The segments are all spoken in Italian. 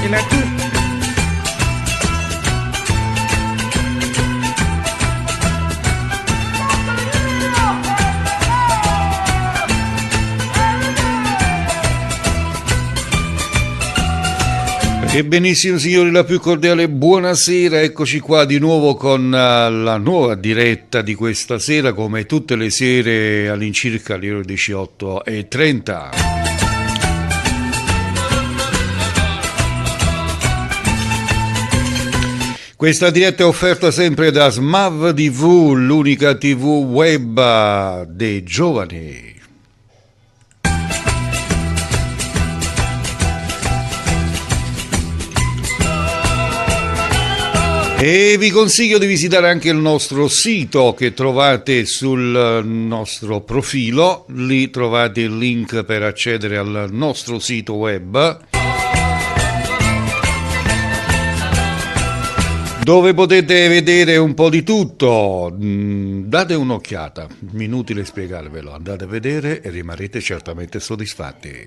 macchina tu. E benissimo signori, la più cordiale buonasera, eccoci qua di nuovo con la nuova diretta di questa sera, come tutte le sere all'incirca alle ore 18:30. Questa diretta è offerta sempre da Smav TV, l'unica TV web dei giovani. E vi consiglio di visitare anche il nostro sito che trovate sul nostro profilo, lì trovate il link per accedere al nostro sito web, dove potete vedere un po' di tutto. Date un'occhiata, inutile spiegarvelo, andate a vedere e rimarrete certamente soddisfatti.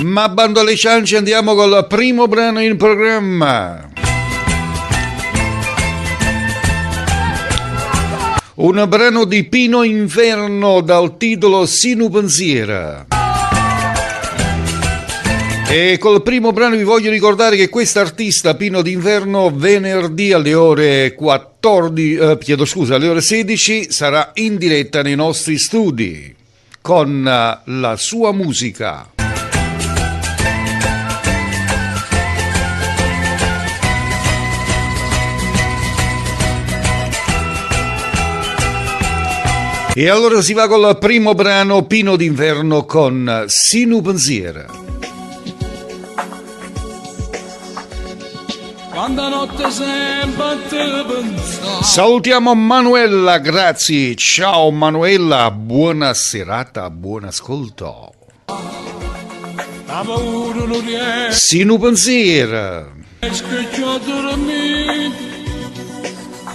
Ma bando alle ciance, andiamo col primo brano in programma. Un brano di Pino Inverno dal titolo Sinu Pensiera. E col primo brano vi voglio ricordare che quest'artista Pino d'Inverno venerdì alle ore 14, alle ore 16 sarà in diretta nei nostri studi con la sua musica. E allora si va col primo brano, Pino d'Inverno con Sinu Pensiera. Quando notte sempre te pensavo. Salutiamo Manuela, grazie. Ciao Manuela, buona serata, buon ascolto. Sinu Pensiera.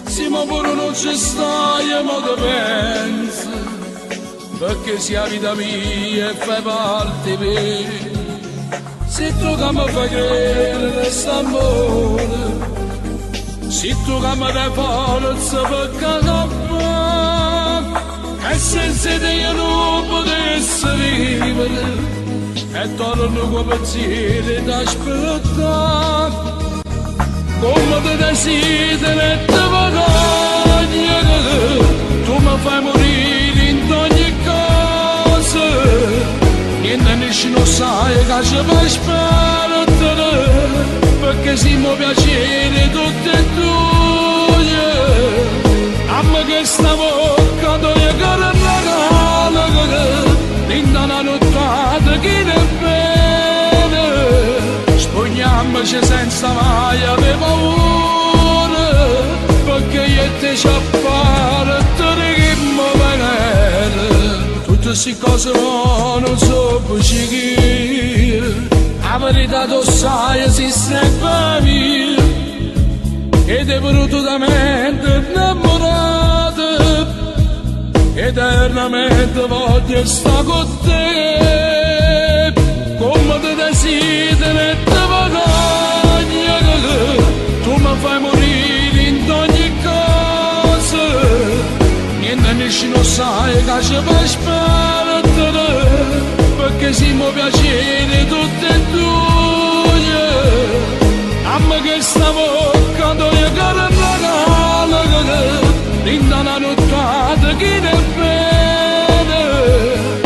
Sì, ma pure non ci stai, ma te pensi, perché sia vita mia e fai parte mia. Se tu che mi fai credere quest'amore, se tu che mi dai forza per campare, e senza te io non potessi vivere, e torno con pensieri da aspettare. Come te desidero e te vergogna, tu mi fai morire in ogni cosa, niente nessuno sai che ci fa aspettare, perché siamo piacere tutti e due. A me che stavo quando io caro regalo, in una nottata chi ne bene, spugniamoci senza mai avere paura, perché io e te ci appare te righiamo venere. Tutte queste cose non so perché, la verità tu sai esiste per me, ed è volutamente innamorata, eternamente voglio stare con te, come te desidero e te vergogna, tu mi fai morire in ogni cosa, niente nessuno sai che ci fa aspettare, perché siamo piacere tutti e due. A me che stavo quando io caro regalo, in una nottata chi ne vede,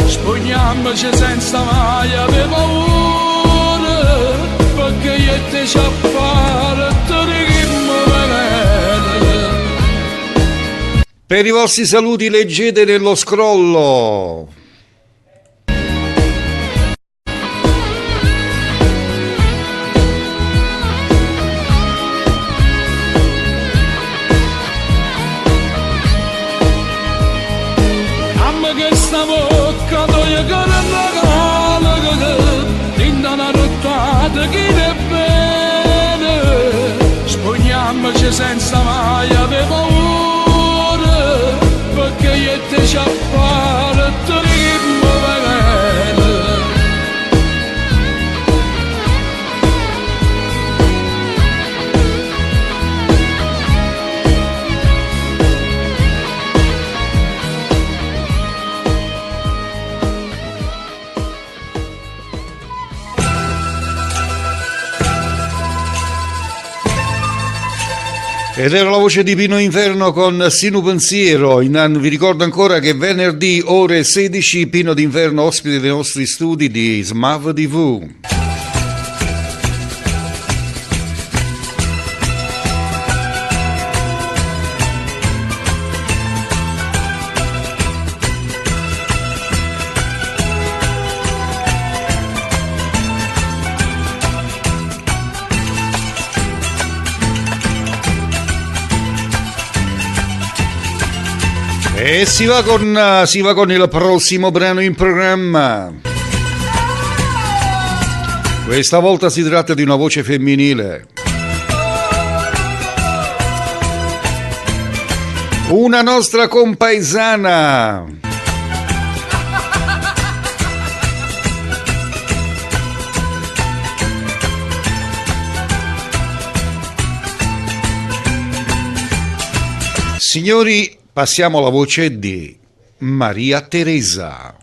spugniamoci senza mai avere paura, perché io e te ci appare te righiamo venere. Per i vostri saluti leggete nello scrollo. Che stavo quando io caro regalo, in una nottata chi ne bene, spugniamoci senza mai avere paura, perché io e te ci appare te righiamo venere. Ed era la voce di Pino Inverno con Sinu Pensiero. Vi ricordo ancora che venerdì ore 16 Pino d'Inverno ospite dei nostri studi di Smav TV. E si va con il prossimo brano in programma. Questa volta si tratta di una voce femminile. Una nostra compaesana. Signori, passiamo alla voce di Maria Teresa.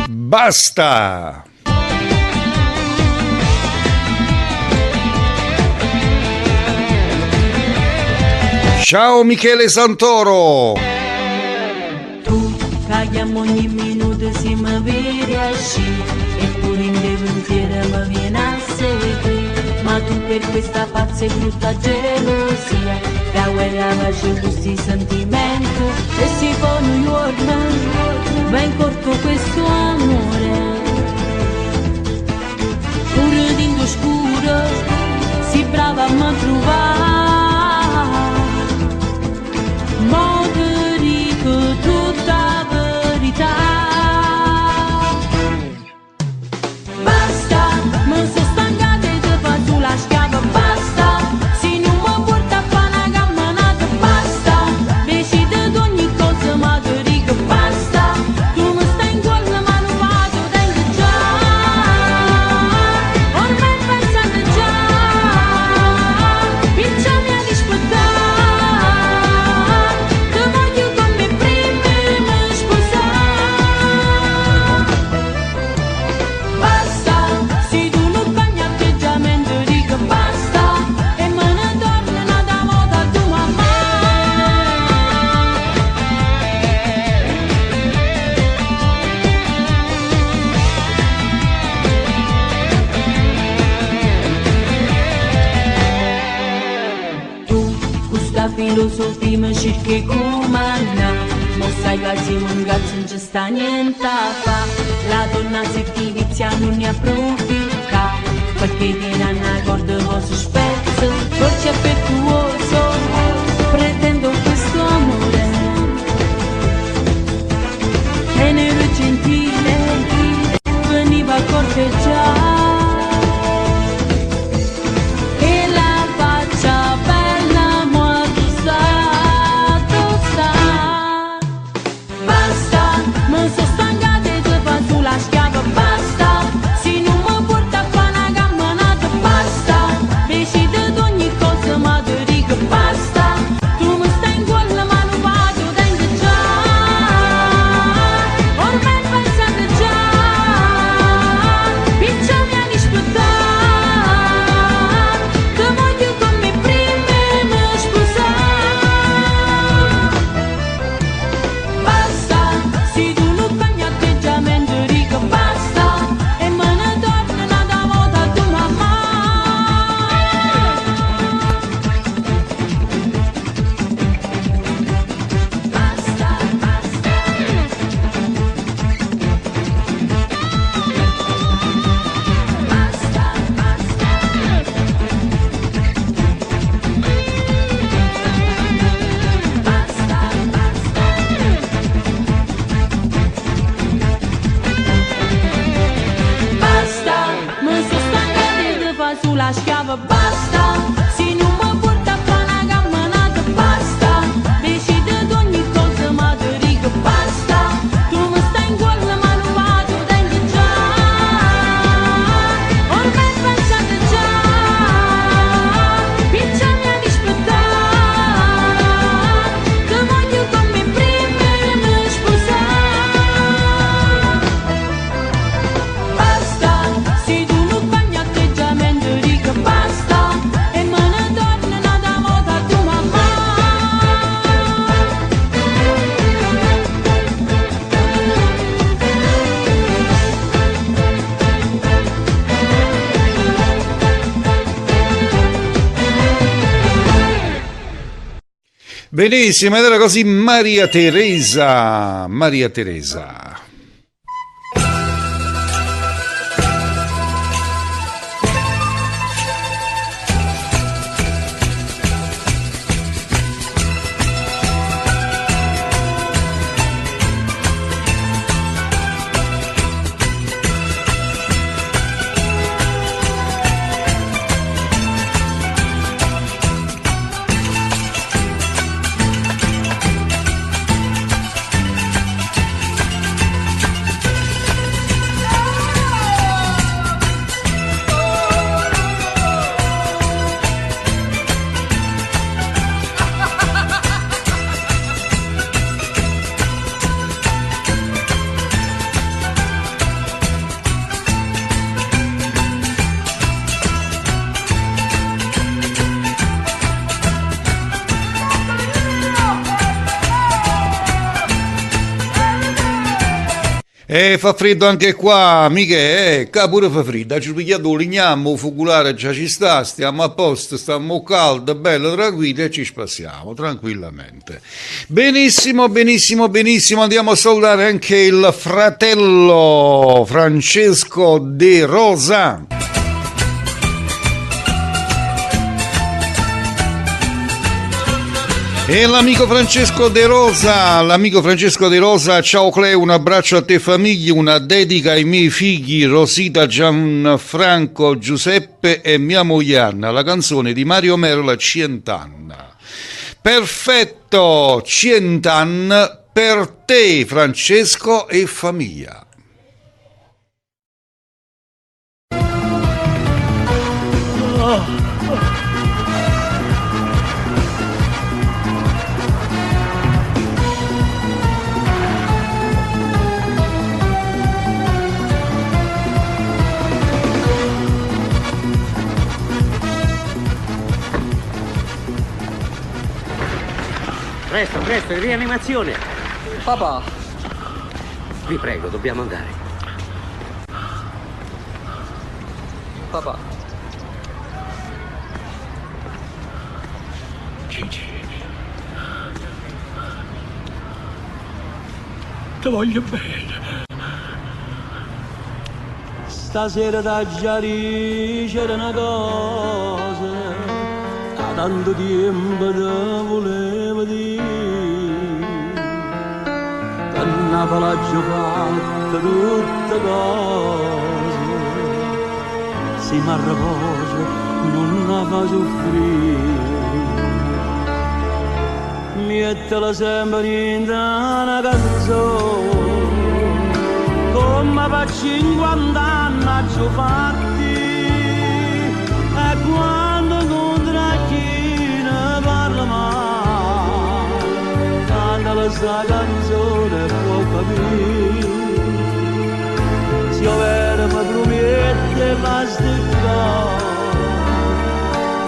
Basta! Ciao Michele Santoro! Tu paghiamo ogni minuto se mi vedi asci, eppure in te pensiero mi viene a seguire. Ma tu per questa pazza e brutta gelosia da guerra faccio questi sentimenti e si fa New York va in corto questo amore pure d'indo scuro si brava a mi trovare ma ti dico tutta verità basta mi sono stancata e ti faccio la schiava basta se non mi porta a fare una camminata basta decide di ogni cosa ma ti dico basta tu mi stai in cuore ma non vado dentro già ormai pensate già picciami a rispettare ti voglio come prima mi sposare basta se tu non cambi atteggiamento dico basta e me ne torno una volta a tua mamma tu questa filosofia mi cerchi comanda mo sai che se un ragazzo non ci sta niente a fa la donna se ti vizia non ne approfitta perché ti danno una corda cosa spezzo dolce affettuoso pretendo questo amore tenero e gentile veniva a corteggiare e la faccia bella molto sta basta mi sono stancata e ti faccio la schiava basta se non mi porta a fare una camminata basta decide di ogni Benissimo, ed era così Maria Teresa. Maria Teresa. Fa freddo anche qua, mica, qua pure fa freddo, ci pigliamo lignamo, focolare già ci sta, stiamo a posto, stiamo caldo, bello, tranquillo e ci spassiamo tranquillamente. Benissimo, benissimo, benissimo, andiamo a salutare anche il fratello Francesco De Rosa. E l'amico Francesco De Rosa, ciao Cleo, un abbraccio a te famiglia, una dedica ai miei figli Rosita, Gianfranco, Giuseppe e mia moglie Anna, la canzone di Mario Merola, Cient'anna. Perfetto, Cient'anna per te Francesco e famiglia. Presto, in rianimazione. Papà, Vi prego, dobbiamo andare. papà. Gigi, ti voglio bene. Stasera da Giari c'era una cosa, da tanto tempo te volevo dire, che una palaggia fatta tutte cose, se mi riposo non la fa soffrire, mettela sempre in una canzone, come per 50 anni ci fatti, e quando incontra chi ne parla male, canta sta canzone e può capire, se io vero mi promette va sticcare,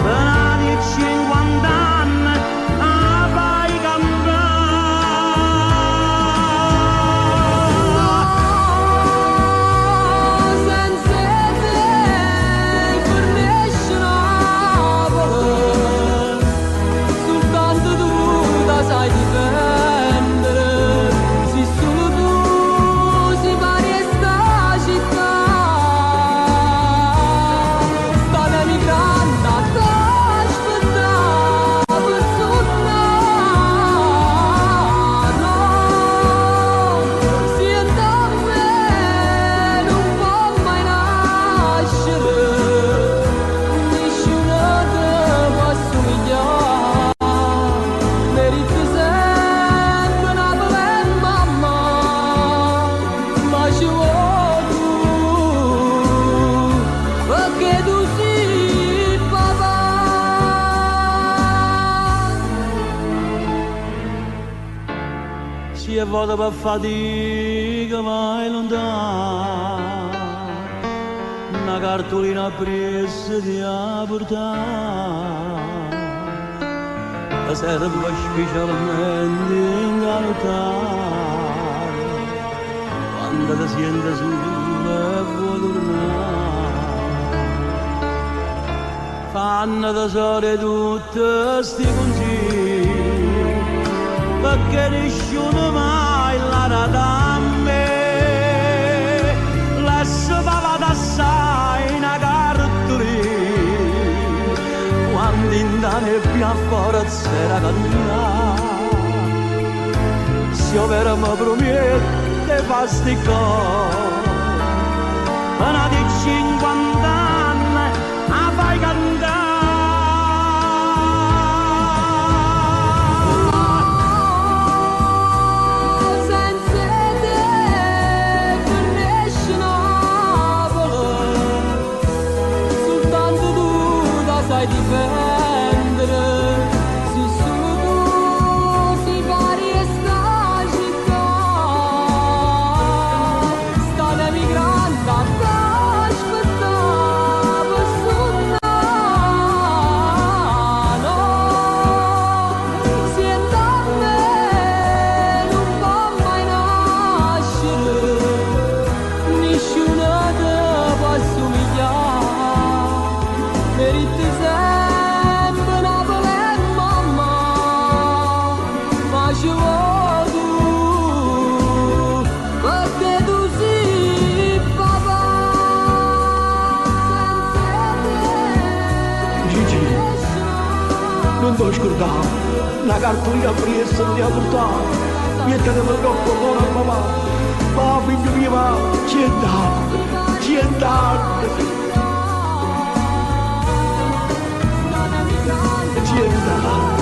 per di 50 anni a fai cantare. E vado per fatica vai lontano, una cartolina presa di a portare, che serve specialmente in galutare, quando ti senti sola e vuoi tornare, fanno tesoro tutti sti consigli, perché nessuno mai l'ha data a me. Lasciava d'assai una cartolina quando in da nebbia fuori c'era cantata. Se ovvero mi promette pasticò una di 50 anni a fai cantare. Una cartolina presa di portare, niente che mi tocco con la mamma, ma figlio mio, ma 100 anni, 100 anni, 100 anni.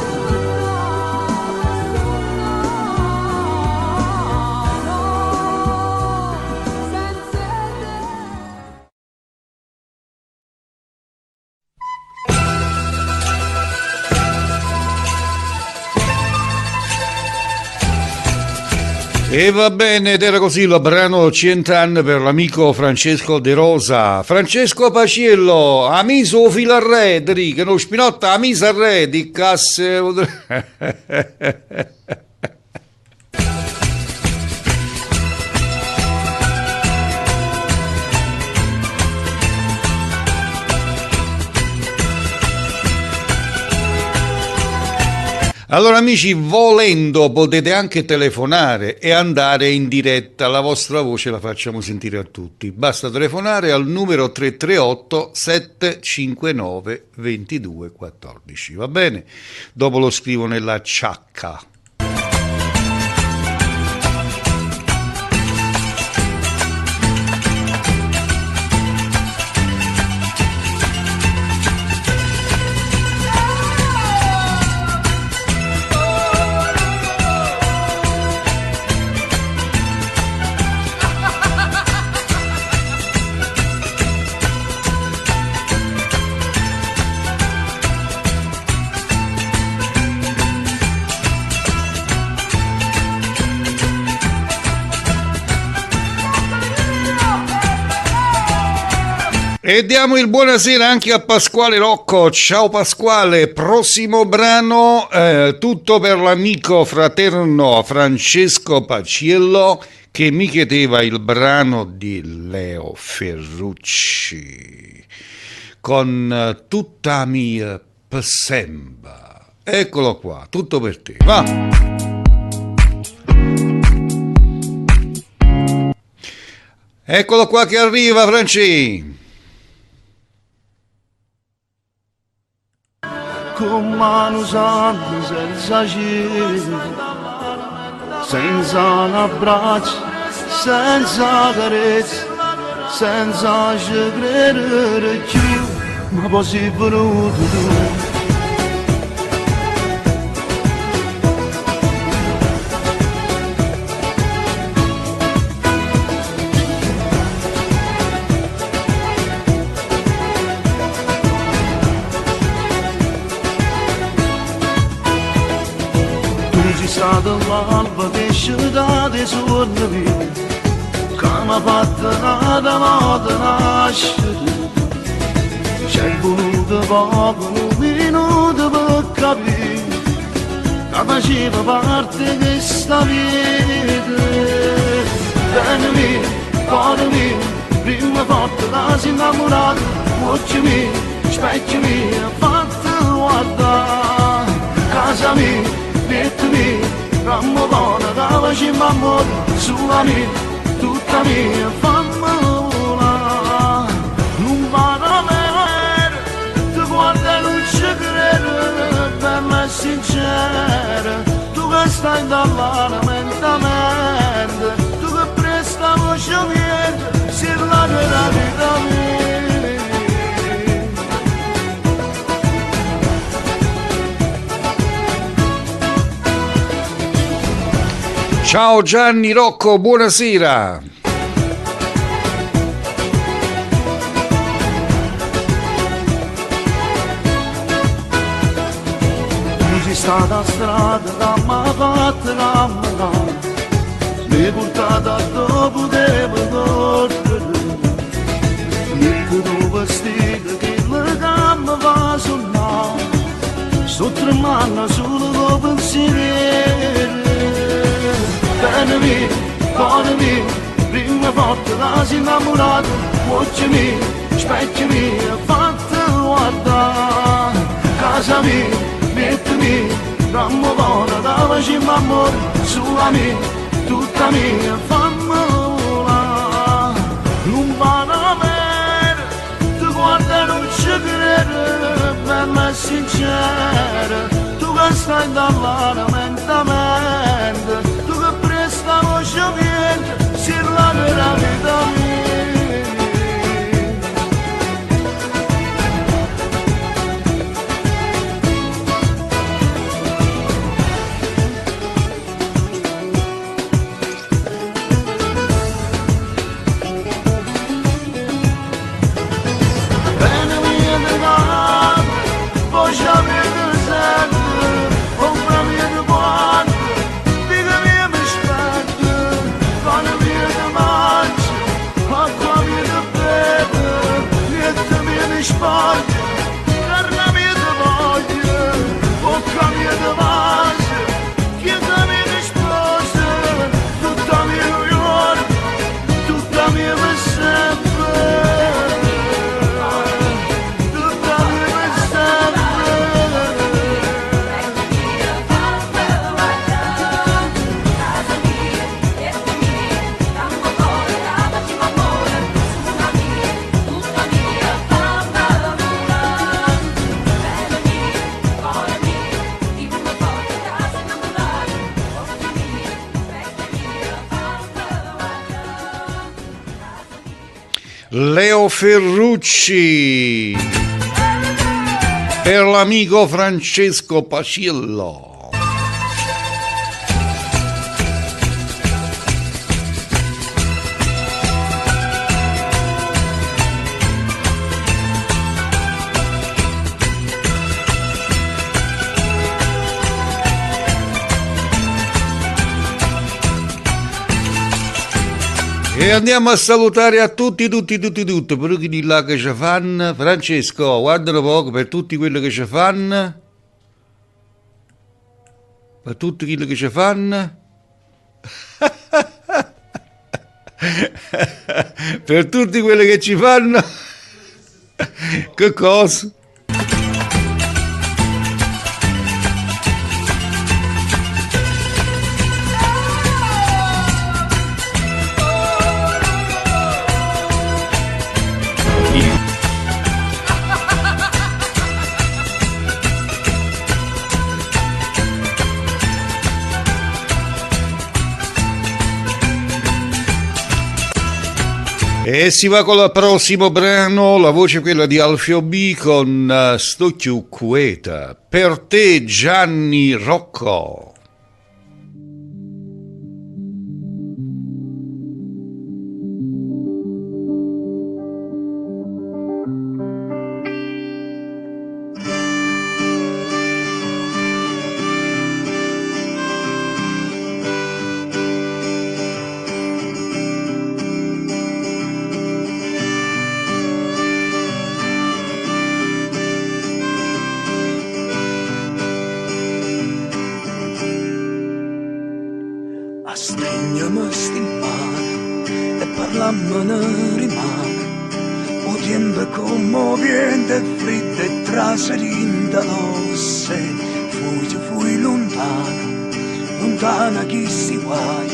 E va bene, ed era così il brano 100 anni per l'amico Francesco De Rosa. Francesco Paciello, amiso filarre, che non spinotta, amisa re, di casse... Allora amici, volendo potete anche telefonare e andare in diretta, la vostra voce la facciamo sentire a tutti. Basta telefonare al numero 338 759 2214, va bene? Dopo lo scrivo nella ciacca. E diamo il buonasera anche a Pasquale Rocco. Ciao Pasquale, prossimo brano, tutto per l'amico fraterno Francesco Paciello che mi chiedeva il brano di Leo Ferrucci con tutta mia pessemba. Eccolo qua, tutto per te, va! Eccolo qua che arriva, Franci! Con mano usando senza giro, senza un abbraccio, senza carezze, senza ci credere più, ma poi sei venuto tu. Stato l'alba che scenda dei suoni, che mi fatta nata moda nascere. Ci hai voluto poco, un minuto per capire che faceva parte di questa vita. Bene mio, cuore mio, prima forte da si innamorato, occhi miei, specchio mio, fatto guardare. Casa mia, letto mio, facciamo amore, sulla mia, tutta mia, fammola. Non vado bene, ti guarda e non ci credo, bella e sincera, tu che stai dall'alamentamente, tu che presta voce niente, si la vera vita mia. Ciao Gianni Rocco, buonasera. Non si sta da strada, da ma fatta camminare, mi portata dopo devo correre, metto tu vestito che le gambe va suonare, sto tremando solo dopo pensiero. Bene mia, cuore mio, prima volta da si innamorato, voce mia, specchio mio, fatto guardare, casa mia, metto mia, rammo buona, da facciamo amore, sua mia, tutta mia, fammola. Non vado bene, ti guarda e non ci credo, bella e sincera, tu che stai dall'alamentamente, sta voce niente, si la vera vita mia. Bene mia di gambe, voce mia di sette, ombra mia di guardia, figa mia mi spetta, pane mia di mangia, acqua mia di beve, niente mia mi spaglia, carne mia di voglia, bocca mia di mangia, chiesa mia mi sposa, tutta mia New York, tutta mia per sempre, tutta mia per sempre. Leo Ferrucci per l'amico Francesco Paciello. E andiamo a salutare a tutti, per chi di là che ci fanno. Francesco, guardalo poco, per tutti quelli che ci fanno. Per tutti quelli che ci fanno. Per tutti quelli che ci fanno. Che cosa? E si va con il prossimo brano, la voce è quella di Alfio B con Sto chiù quieta. Per te Gianni Rocco. Stringiamo sti mano e parlammene rimane. O tempo commovente, freddo e traserinda l'osse. Fui lontano lontana chi si guai,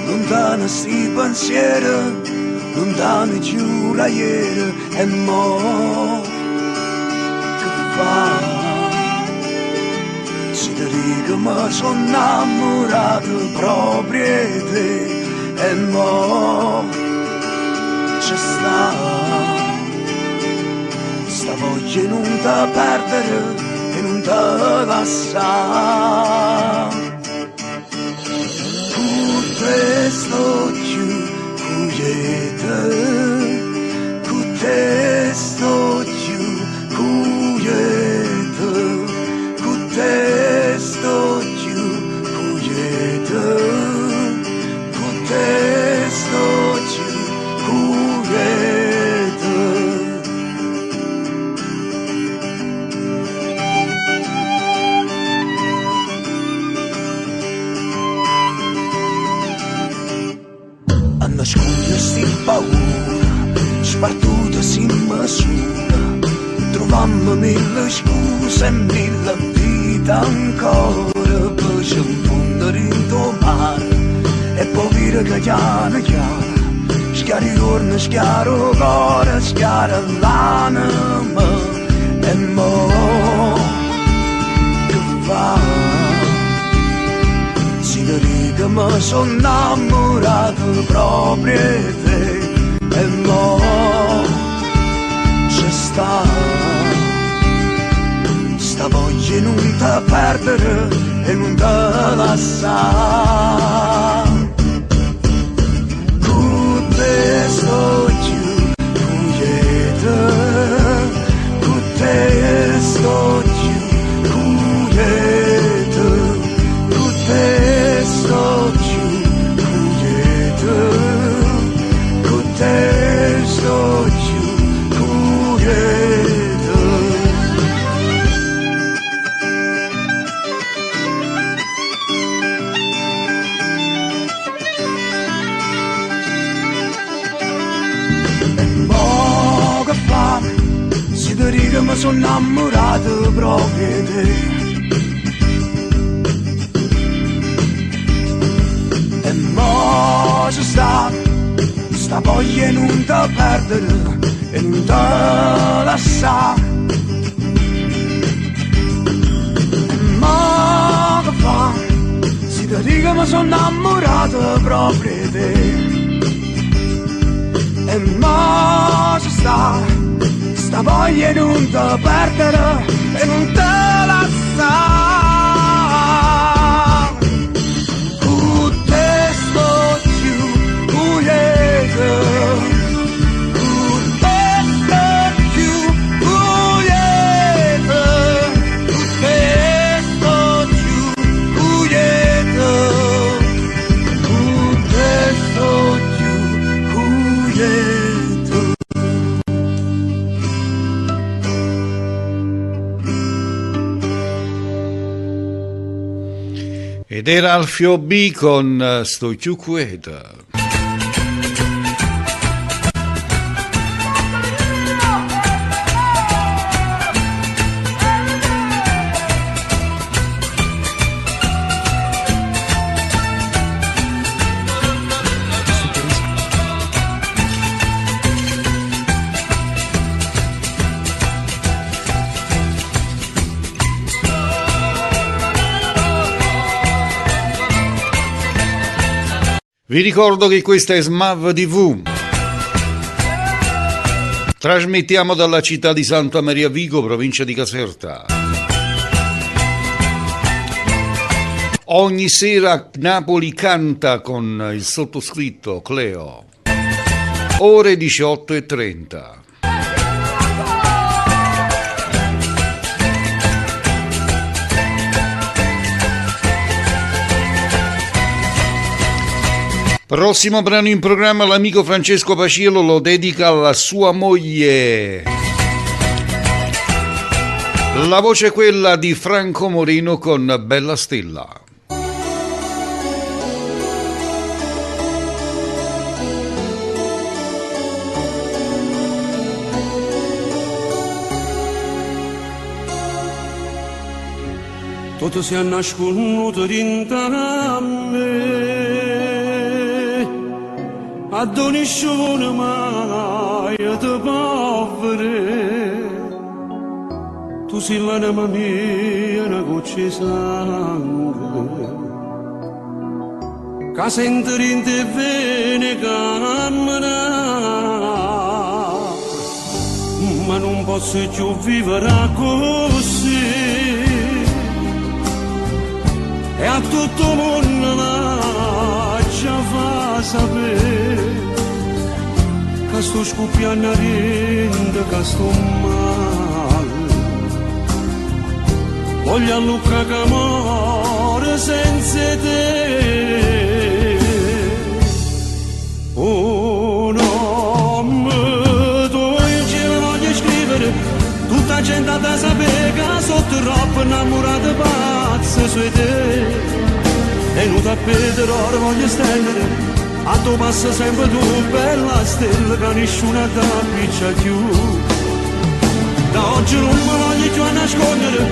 lontana sti pensieri, lontana giura ieri e mo che fa? Si ti dico ma sono innamorato proprio di te e mo c'è sta voglia non ti perdere e non ti lasciare. Con te sto giù con te sto giù, con te sto giù, con te sto giù, nascondersi paura, spartuta si misura, trovammo mille scuse e mille vite ancora, per confondere in tuo mare, e poi dire che chiaro chiaro, schiari giorno, schiaro cuore, schiara l'anima, e mo che fa? Signorina, ma sono innamorato proprio di te e mo c'è sta voglia non ti perdere e non ti lasciare. Con te sto giù, con te sto giù, con te sto giù, con te sto giù, e mo che fa? Si ti dico ma sono innamorato proprio di te. C'è sta voglia non ti perdere e non ti lasciare. E mo che fa? Si ti dico ma sono innamorato proprio di te. E mo c'è sta voglia non ti perdere e non ti lasciare. Ed era Alfio B con Sto più queta. Vi ricordo che questa è SMAV TV. Trasmettiamo dalla città di Santa Maria Vigo, provincia di Caserta. Ogni sera Napoli canta con il sottoscritto Cleo. Ore 18:30. Prossimo brano in programma, l'amico Francesco Paciello lo dedica alla sua moglie. La voce è quella di Franco Moreno con Bella Stella. tutto si è nasconuto dentro a me, addoniscione mai te povere, tu sei l'anima mia, una goccia di sangue, che sente in te bene cammina, ma non posso più vivere così. E a tutto il mondo ci fa sapere che sto scoppiando a rende, che sto male. Voglio a Luca che muore senza te. Oh no, tu in cielo voglio scrivere, tutta la gente a te sapere che sotto troppo innamorata pazza su te. E non tappeto ora voglio stendere, a tu passa sempre tu, bella stella, che nessuno ti appiccia più. Da oggi non mi voglio più a nascondere,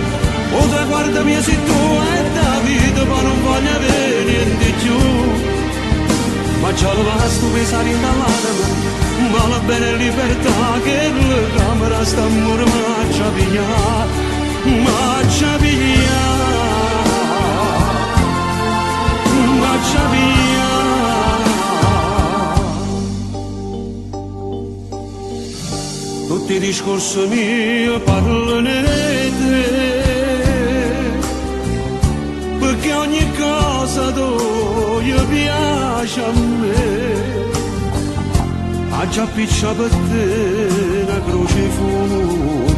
o te guarda mia se tu è da vita, ma non voglio avere niente più. Ma già lo basta pensare in dall'anima, ma la bene libertà che la camera sta a muro, ma ci piglia. Tutti i discorsi miei parlano di te, perché ogni cosa tu gli piace a me. Ha già piccia per te una croce fuoco,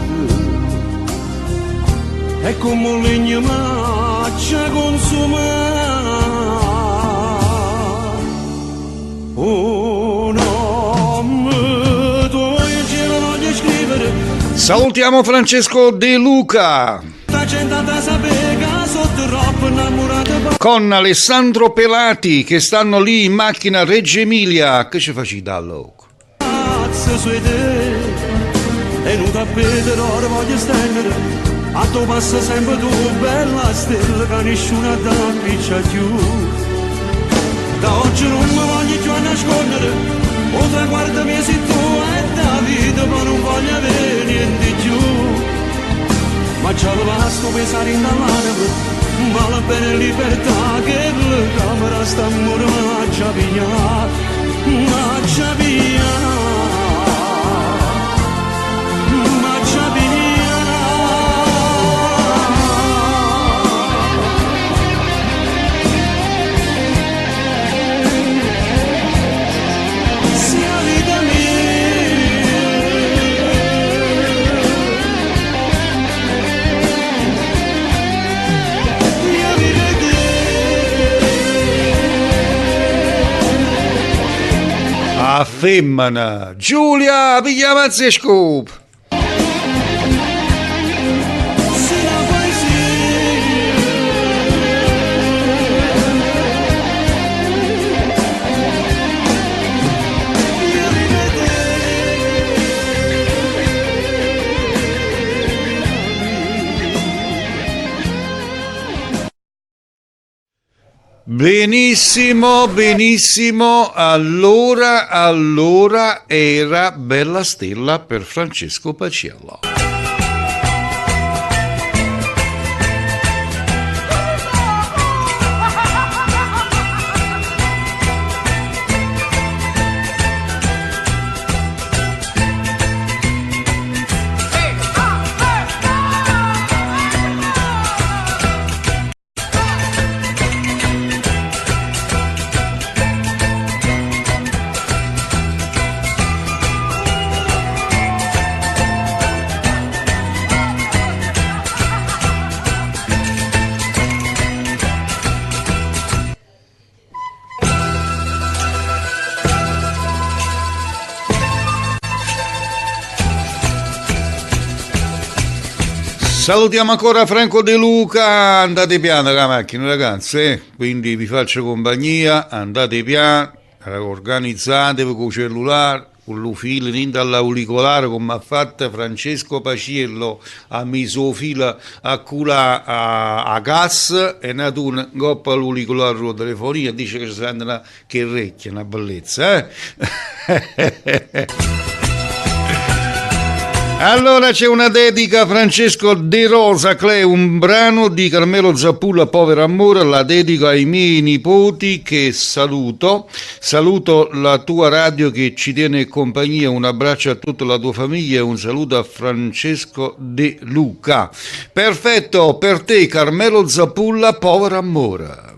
e come un legno maccia consuma. Oh no, tu in cielo voglio scrivere. Salutiamo Francesco De Luca con Alessandro Pelati che stanno lì in macchina a Reggio Emilia. Che ci facci da loco? E non tappeto ora voglio stendere, a tu passa sempre tu, bella stella, che nessuno ti appiccia più. Da oggi non mi voglio più a nascondere, o te guarda mia se tu è da vita, ma non voglio avere niente più. Ma già lo basta pensare in dall'anima, ma la bene libertà che la camera sta a muro, ma ci piglia. A femmina, Giulia, pigliamo a scoop. Benissimo, benissimo, allora era Bella Stella per Francesco Paciello. Salutiamo ancora Franco De Luca, andate piano con la macchina ragazzi, quindi vi faccio compagnia, andate piano, organizzatevi con il cellulare, un filo niente all'auricolare come ha fatto Francesco Paciello a miso filo a cura a gas e nato un coppa all'auricolare con la telefonia dice che ci sente una che recchia, una bellezza, Allora c'è una dedica a Francesco De Rosa Cleo, un brano di Carmelo Zappulla, Povero Amore, la dedico ai miei nipoti che saluto la tua radio che ci tiene compagnia, un abbraccio a tutta la tua famiglia e un saluto a Francesco De Luca. Perfetto, per te Carmelo Zappulla, Povero Amore.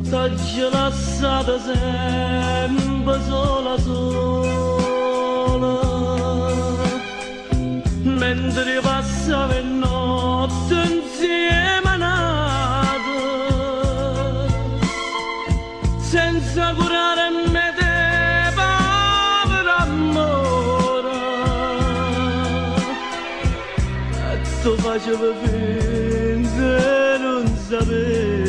T'ho lasciata sempre sola sola, mentre passava le notte insieme a nata, senza curare me te, povero amore, e tu facevi finta di non sapere.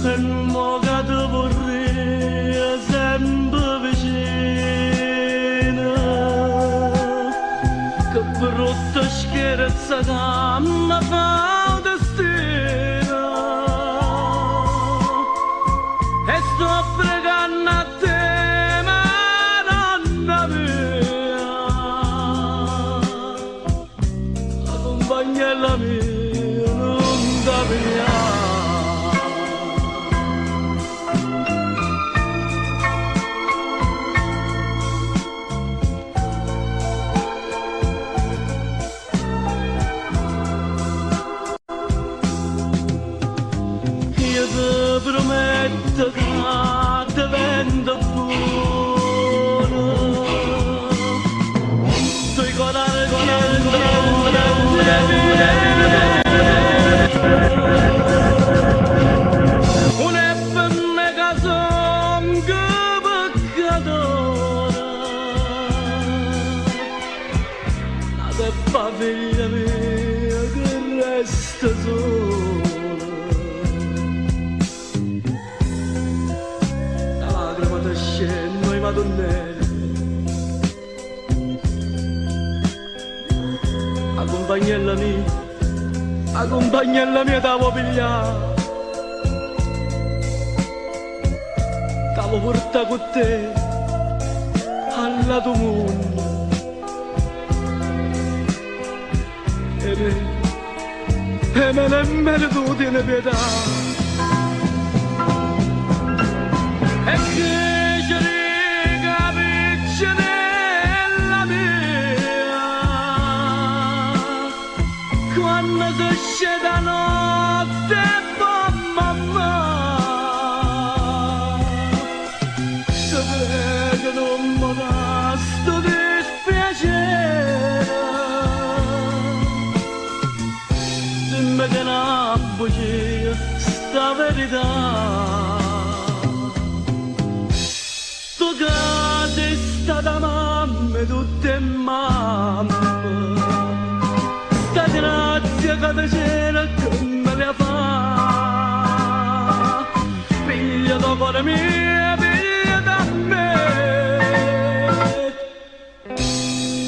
E mo che ti vorrei sempre vicino, che brutta scherza che mi fa destino, e sto pregando a te, Madonna mia, accompagnella mia, non da mia. Prometto che divento buono, tu colare un FM che son che peccatore, la teppa figlia mia che resta sola. Noi madonnelle, accompagnella mia t'avo pigliato, t'avo portato con te al lato mondo, e me nemmeno tu tieni pietà, e che quando si esce da notte, mamma, se prego non mi dà sto dispiacere, dimmi che una bugia sta verità, tu che sei stata mamma e tutte mamme, grazia che te c'era che me le fa, figlia da cuore mia, figlia da me,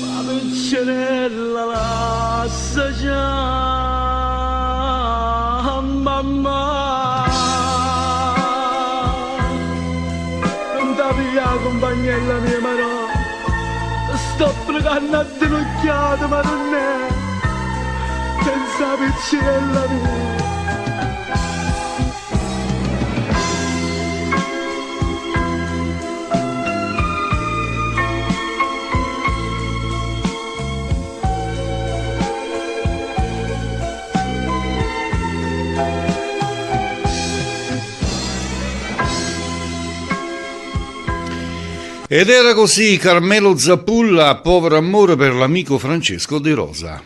ma piccerella lascia già, mamma, non ti via compagnella mia, ma no, sto pregando a te l'occhiato, ma non è. Senza piccella mia. Ed era così Carmelo Zappulla, povero amore per l'amico Francesco De Rosa.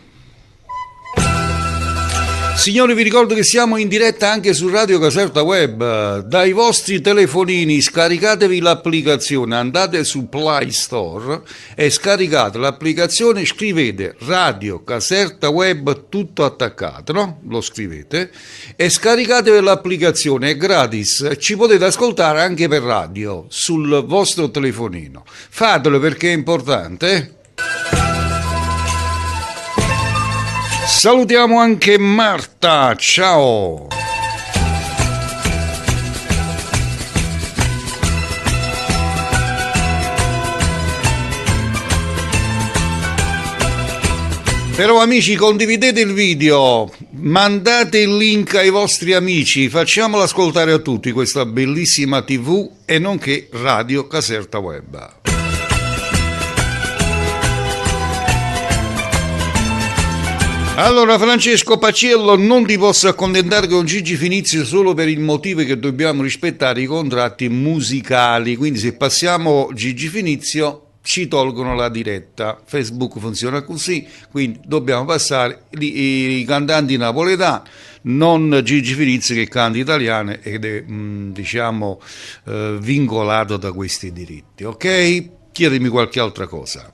Signori, vi ricordo che siamo in diretta anche su Radio Caserta Web. Dai vostri telefonini scaricatevi l'applicazione, andate su Play Store e scaricate l'applicazione, scrivete Radio Caserta Web tutto attaccato, no? Lo scrivete e scaricatevi l'applicazione, è gratis, ci potete ascoltare anche per radio sul vostro telefonino. Fatelo perché è importante, Salutiamo anche Marta, ciao! Però amici, condividete il video, mandate il link ai vostri amici, facciamolo ascoltare a tutti questa bellissima TV e nonché Radio Caserta Web. Allora Francesco Paciello, non ti posso accontentare con Gigi Finizio solo per il motivo che dobbiamo rispettare i contratti musicali, quindi se passiamo Gigi Finizio ci tolgono la diretta. Facebook funziona così, quindi dobbiamo passare i cantanti napoletani, non Gigi Finizio che canta italiano ed è diciamo vincolato da questi diritti, ok? Chiedimi qualche altra cosa.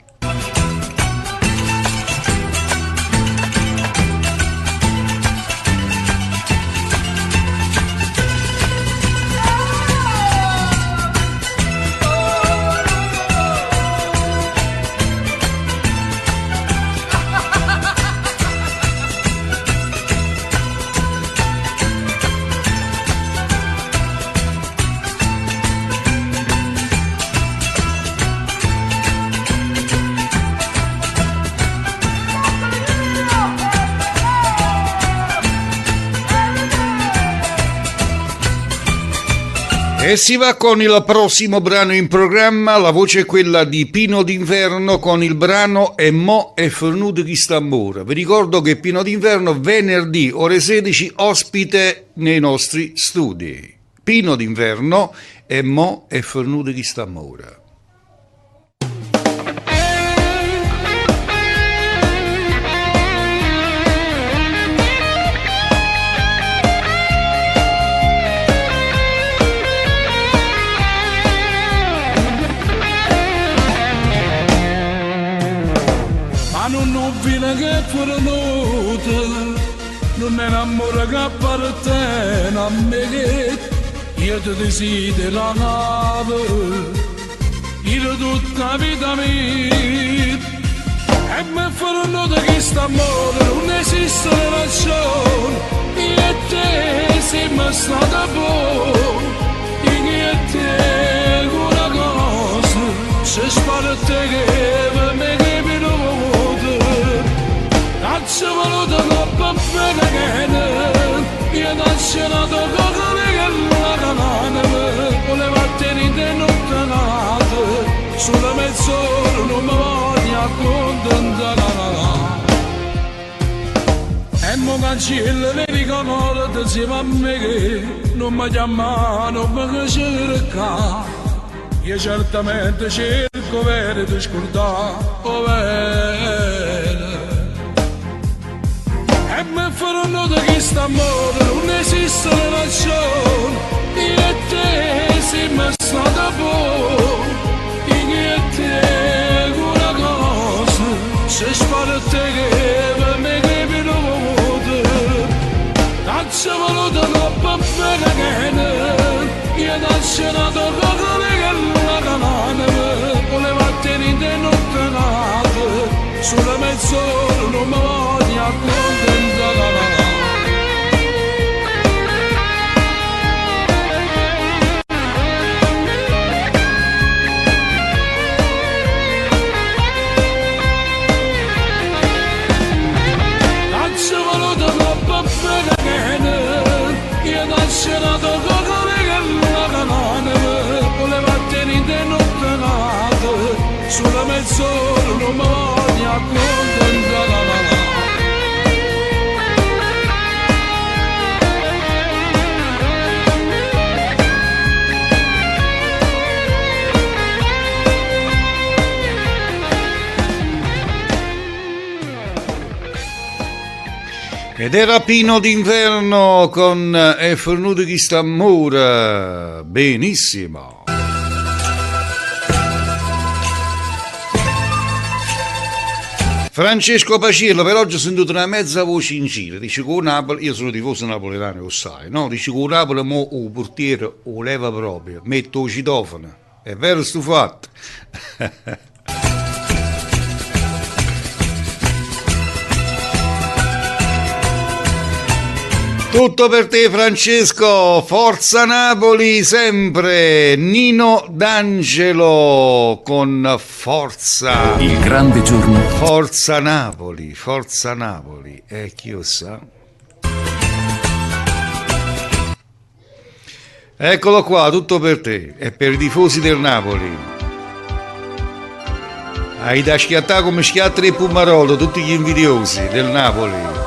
E si va con il prossimo brano in programma, la voce è quella di Pino d'Inverno con il brano E mo' è fornuto chi sta amore. Vi ricordo che Pino d'Inverno venerdì ore 16 ospite nei nostri studi. Pino d'Inverno E mo' è fornuto chi sta amore. Che fornuta non è un amore che appartiene a me, io ti desidero la nave, io tutta la vita mia, e mi fornuta che sta amore non esiste ragione, io e te siamo stati buoni, io e te una cosa, se spara te che per me che mi vuole. Ci voluto troppo bene che io non c'è nato come che la canana voleva tenere nottanate sulla mezz'ora non mi voglio accontentare e mo cancello le ricordo insieme a me che non mi chiama non mi cerca io certamente cerco per ti scordare oh bene. E mi faranno da chi sta amore non esiste ragione, io e te siamo stati buoni, io e te una cosa, se spara te che per me che mi vuole, non ci voluto troppo bene che io non c'è nato come che la canana voleva tenere nottanate, sulla mezz'ora non mi voglio accontentare. Non ci voluto troppo bene io non c'è nato come che la canana voleva tenere nottanate sulla mezz'ora non mi voglio accontentare. Ed era Pino d'inverno con È fornuto chi sta amore. Benissimo. Francesco Paciello, per oggi ho sentito una mezza voce in giro. Dice che Napoli, io sono tifoso napoletano, lo sai, no? Dice che Napoli mo il portiere lo leva proprio, metto il citofono. È vero sto fatto? Tutto per te Francesco, forza Napoli sempre, Nino D'Angelo con forza. Il grande giorno. Forza Napoli, chi lo sa. Eccolo qua, tutto per te e per i tifosi del Napoli. Hai da schiattare come schiattano i Pumarolo, tutti gli invidiosi del Napoli.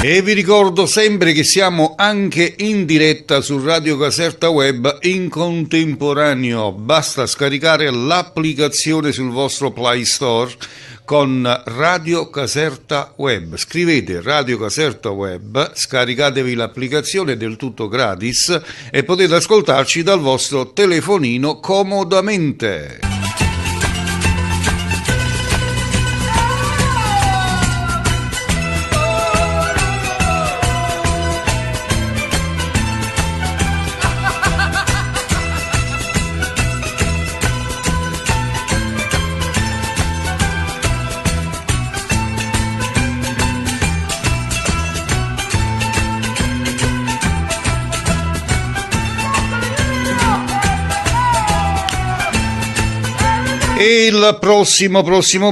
E vi ricordo sempre che siamo anche in diretta su Radio Caserta Web in contemporaneo. Basta scaricare l'applicazione sul vostro Play Store con Radio Caserta Web. Scrivete Radio Caserta Web, scaricatevi l'applicazione del tutto gratis e potete ascoltarci dal vostro telefonino comodamente. E il prossimo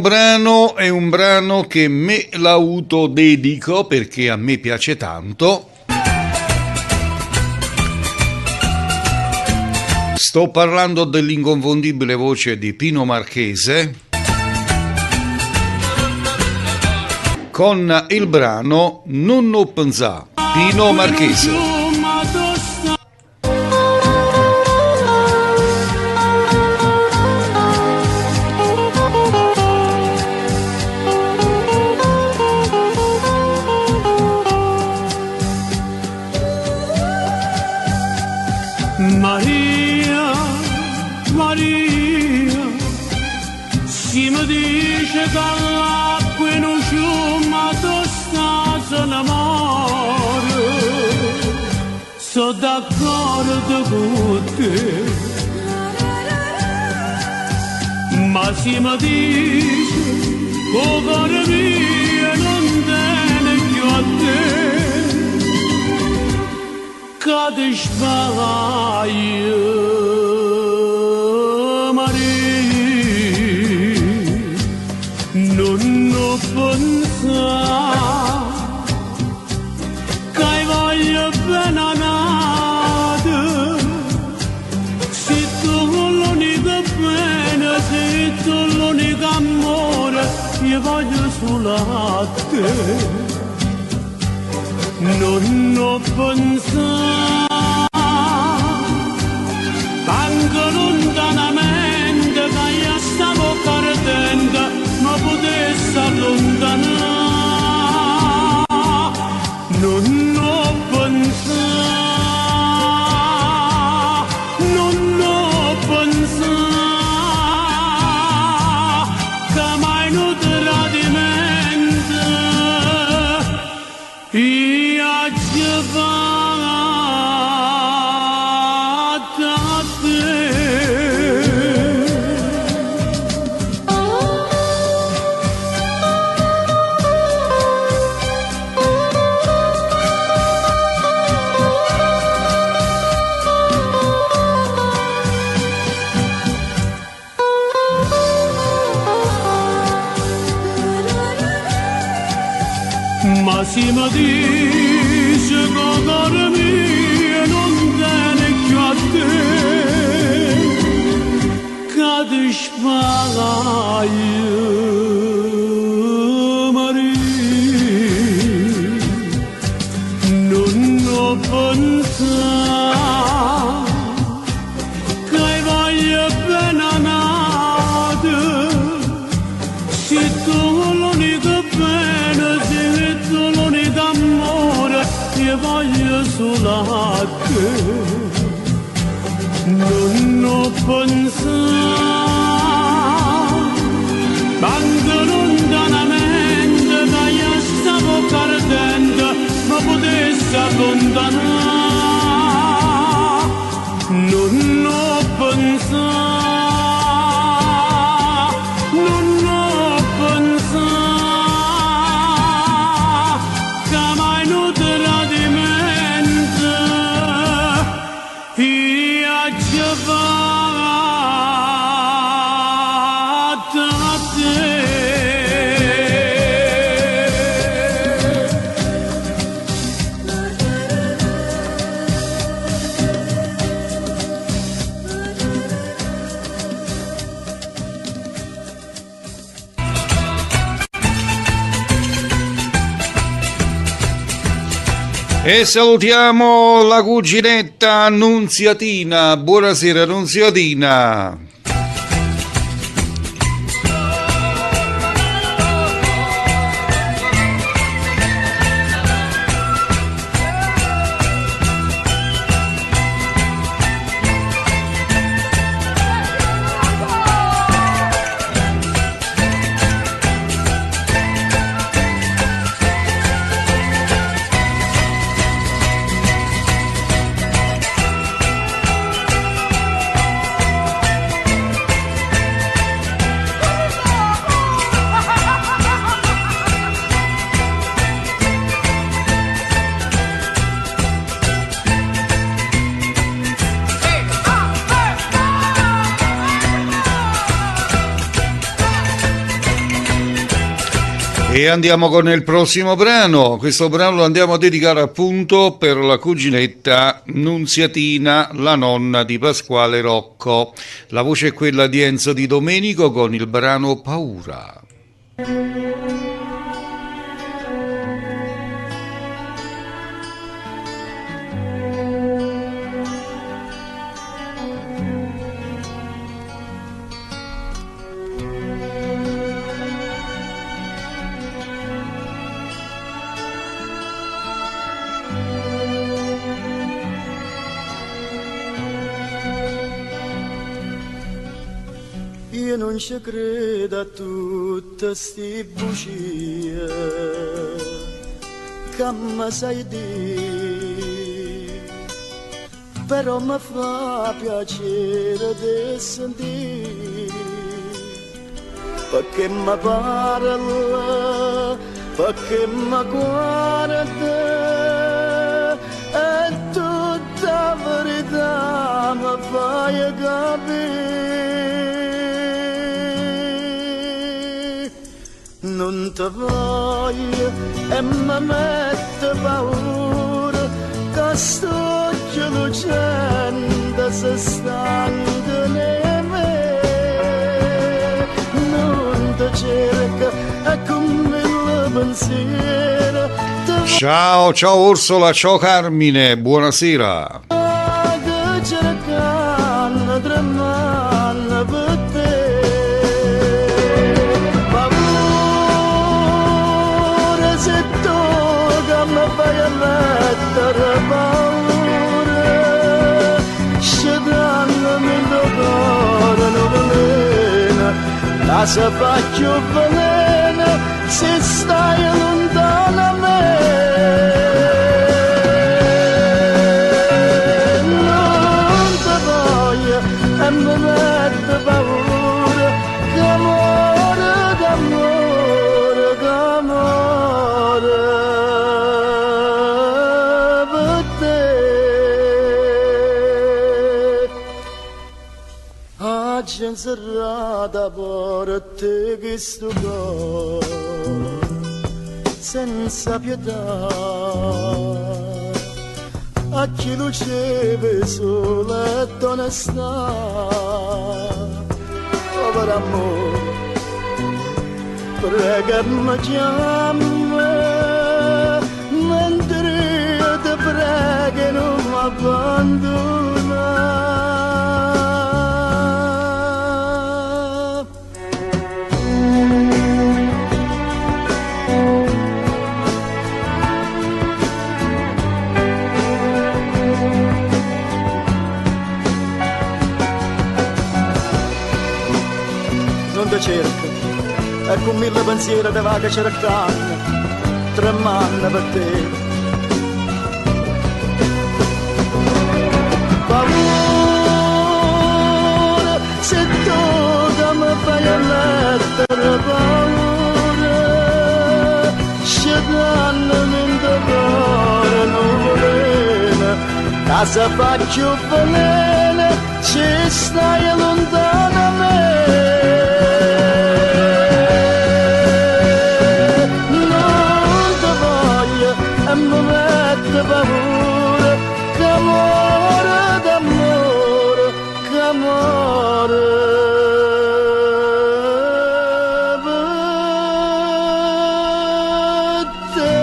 brano è un brano che me l'autodedico perché a me piace tanto. Sto parlando dell'inconfondibile voce di Pino Marchese con il brano Non ho pensato. Pino Marchese. Maria, Maria, si mi dice che l'acqua non sciuma, tu stai in amore, sono d'accordo con te, ma si mi dice che il cuore mio non tiene più a te. Cade sbaglio, Maria, non ho pensato che voglio bene a nada, se tu l'unica bene, se tu l'unica amore, io voglio solo a te. Non ho pensato, anche lontanamente, che io stavo perdendo, ma potessi allontanare. Non ho pensato, non ho pensato, che mai non tradimento. Ma si mi dice che il cuore mio non tiene più a te, cade sbaglio, Maria, non ho pensato che voglio bene a nada, se tu l'unica bene, io voglio solo a te. Non ho pensato, anche lontanamente, che io stavo perdendo, ma potessi allontanare. Non ho pensato, non ho pensato, che mai non te la E salutiamo la cuginetta Annunziatina. Buonasera Annunziatina. E andiamo con il prossimo brano. Questo brano lo andiamo a dedicare appunto per la cuginetta Nunziatina, la nonna di Pasquale Rocco. La voce è quella di Enzo Di Domenico con il brano Paura. Io non ci credo a tutte sti bugie che mi sai dire, però mi fa piacere di sentire, perché mi parla, perché mi guarda, e tutta verità mi fai capire. Non ti voglio e mi mette paura che sto lucente se stanca in me. Non ti cerca e come il pensiero Ciao, ciao Orsola, ciao Carmine, buonasera. che cercano tremano per te. Se tu che mi fai mettere paura, scegliendomi il tuo cuore non veleno, la si fa più veleno se stai lontano a me. Non ti voglio e mi mette paura, che amore, d'amore, d'amore. Serrata porte che sto cuore senza pietà, a chi luceve solo ed onestà. Povero amore, pregami chiama, mentre io ti prego non mi abbandona. Non ti cerco, e con mille pensieri te va che cercano, tremando per te. Paura, se tu che mi fai mettere paura, scegliendomi in tuo cuore non veleno, la si fa più veleno, ci stai lontano a me. E mi mette paura, che amore, d'amore, che amore per te.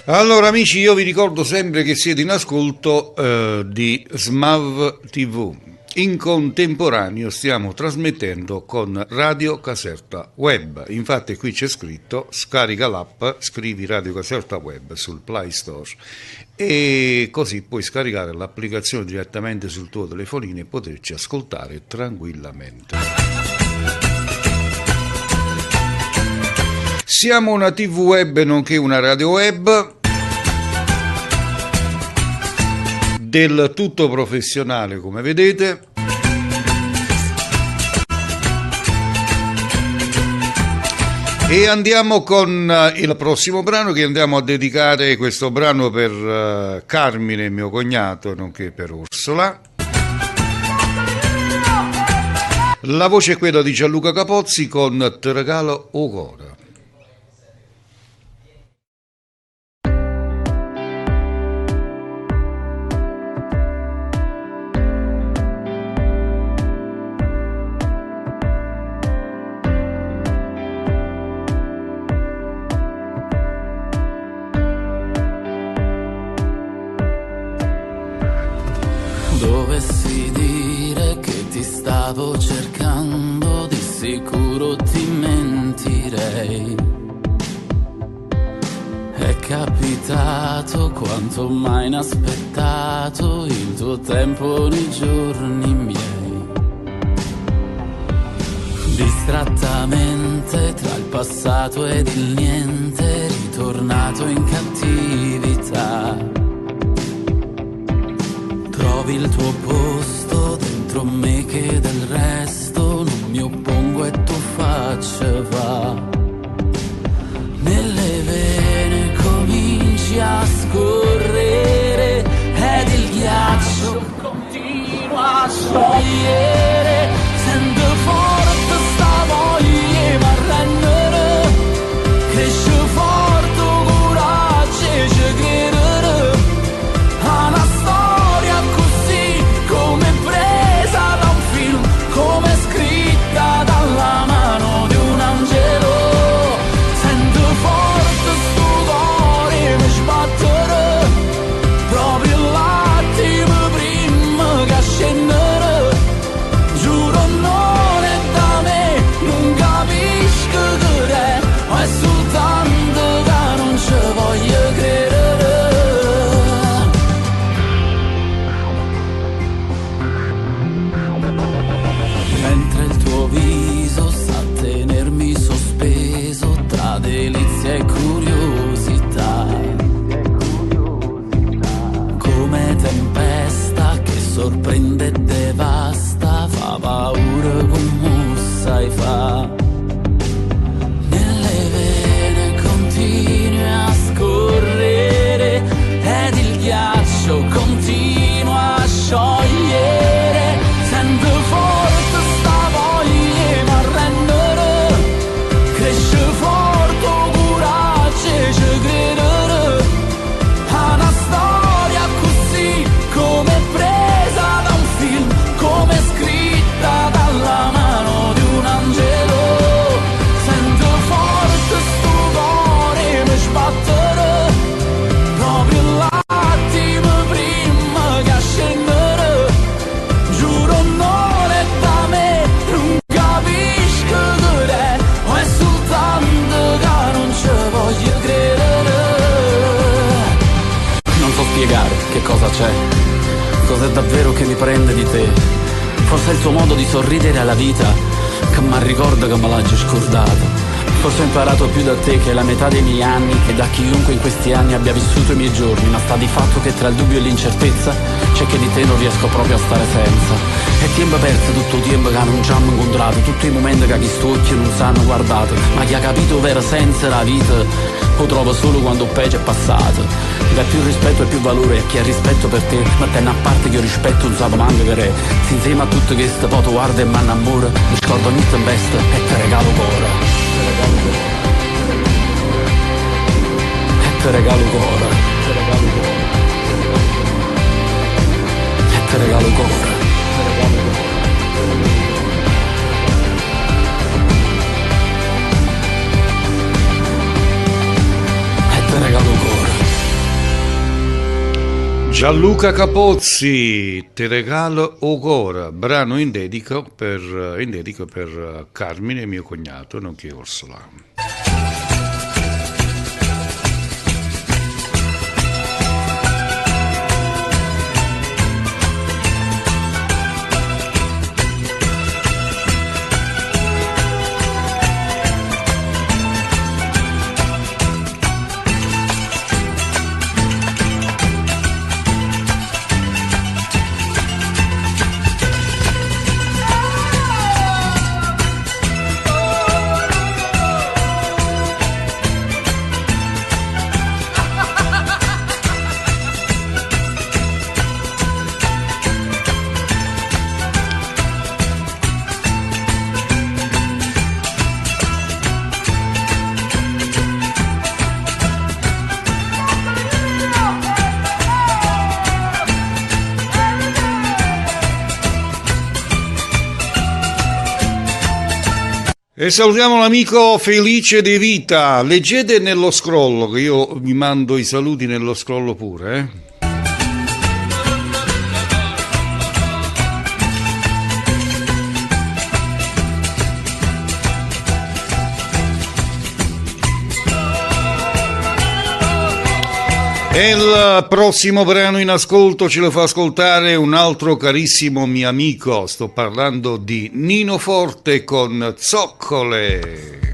Allora amici, io vi ricordo sempre che siete in ascolto di Smav TV. In contemporaneo stiamo trasmettendo con Radio Caserta Web. Infatti qui c'è scritto scarica l'app, scrivi Radio Caserta Web sul Play Store e così puoi scaricare l'applicazione direttamente sul tuo telefonino e poterci ascoltare tranquillamente. Siamo una TV web nonché una radio web del tutto professionale, come vedete. E andiamo con il prossimo brano, che andiamo a dedicare questo brano per Carmine, mio cognato, nonché per Orsola. La voce è quella di Gianluca Capozzi con Te regalo o cora. Dovessi dire che ti stavo cercando, di sicuro ti mentirei. È capitato quanto mai inaspettato il tuo tempo nei giorni miei. Distrattamente tra il passato ed il niente, ritornato in cattività. Trovi il tuo posto dentro me che del resto non mi oppongo e tu faccia va. Nelle vene cominci a scorrere ed il ghiaccio continua a sciogliere. Sento forte sta voglia ma rendere, cresce forte coraggio e ci credere a una storia così come presa da un film, come scritta dalla mano di un angelo. Sento forte sto cuore mi sbattere proprio l'attimo prima che scendere. Giuro non è da me, non capisco che è, ma è soltanto che non ci voglio credere. Mentre il tuo viso sa tenermi sospeso tra delizia e curiosità, come tempesta che sorprende e devasta, fa paura come sai fa. Nelle vene continui a scorrere ed il ghiaccio continua a sciogliere. Sento forte sta voglia ma rendere, cresce forte coraggio e ci credere a una storia così come presa da un film, come scritta dalla mano di un angelo. Sento forte sto cuore mi sbattere proprio l'attimo prima che scendere. Giuro non è da me, non capisco che è, ma è soltanto che non ci voglio credere. Non so spiegare che cosa c'è, cos'è davvero che mi prende di te. Forse è il tuo modo di sorridere alla vita che mi ricorda che me l'ha già scordato. Forse ho imparato più da te che la metà dei miei anni, che da chiunque in questi anni abbia vissuto i miei giorni, ma sta di fatto che tra il dubbio e l'incertezza c'è che di te non riesco proprio a stare senza. E tempo perso tutto il tempo che non ci hanno incontrato, tutti i momenti che chi sto occhi non sanno guardato, ma chi ha capito vera senza la vita lo trovo solo quando il peggio è passato. Dà più rispetto e più valore a chi ha rispetto per te, ma tenna a parte che io rispetto non sapevo manco che re. Se insieme a tutto questo poi tu guarda e mi innamora, mi scordo ogni tempesta e te regalo cuore. E te regalo cuore. E te regalo cuore. E te regalo cuore. Gianluca Capozzi, Te regalo Ogora, brano in dedica per Carmine, mio cognato, nonché Orsola. E salutiamo l'amico Felice De Vita. Leggete nello scrollo, che io vi mando i saluti nello scrollo pure, E il prossimo brano in ascolto ce lo fa ascoltare un altro carissimo mio amico. Sto parlando di Nino Forte con Zoccole.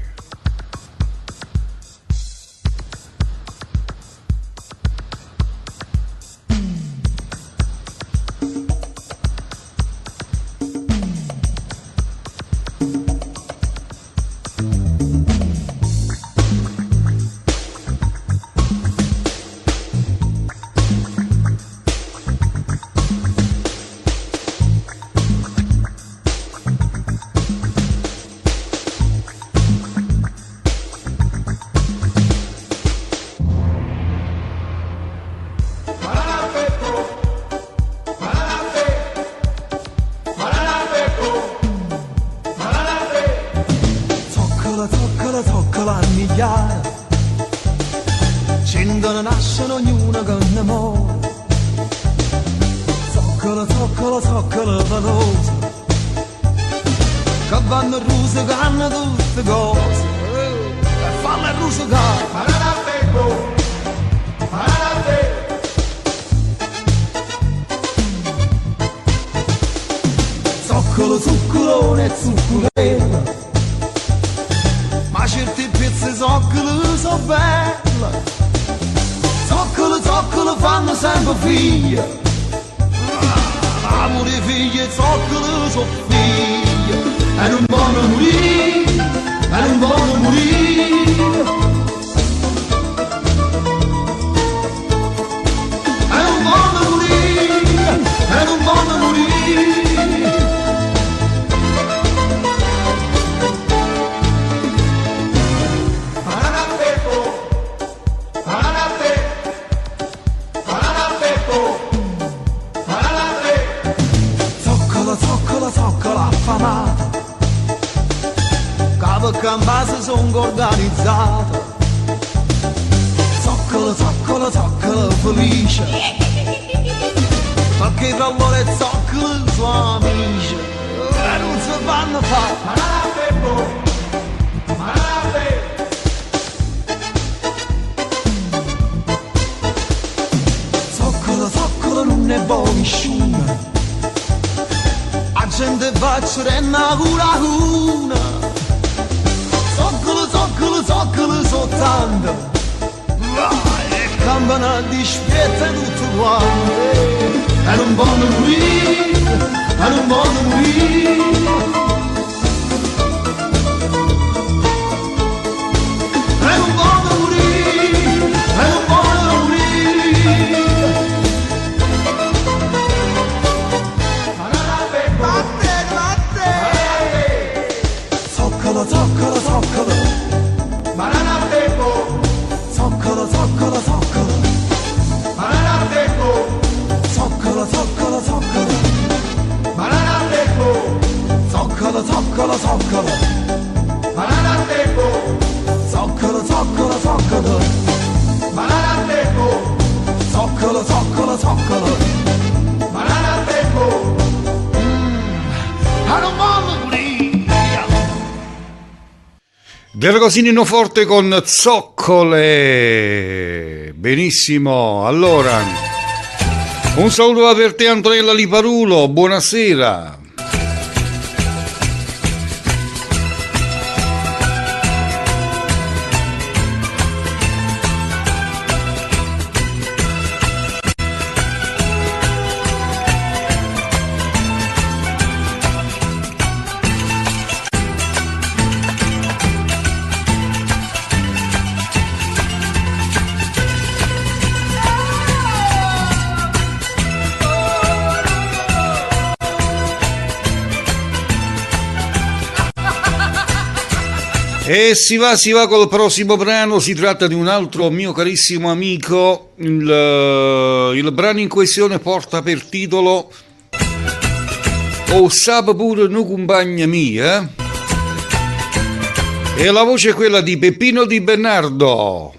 Zoccolo, zoccolo, zoccolo, banana tempo, I don't wanna believe. Del Rosinino Forte con Zoccole. Benissimo, allora un saluto per te Antonella Liparulo, buonasera. E si va col prossimo brano, si tratta di un altro mio carissimo amico, il brano in questione porta per titolo O sape pure nu compagna mia, e la voce è quella di Peppino Di Bernardo.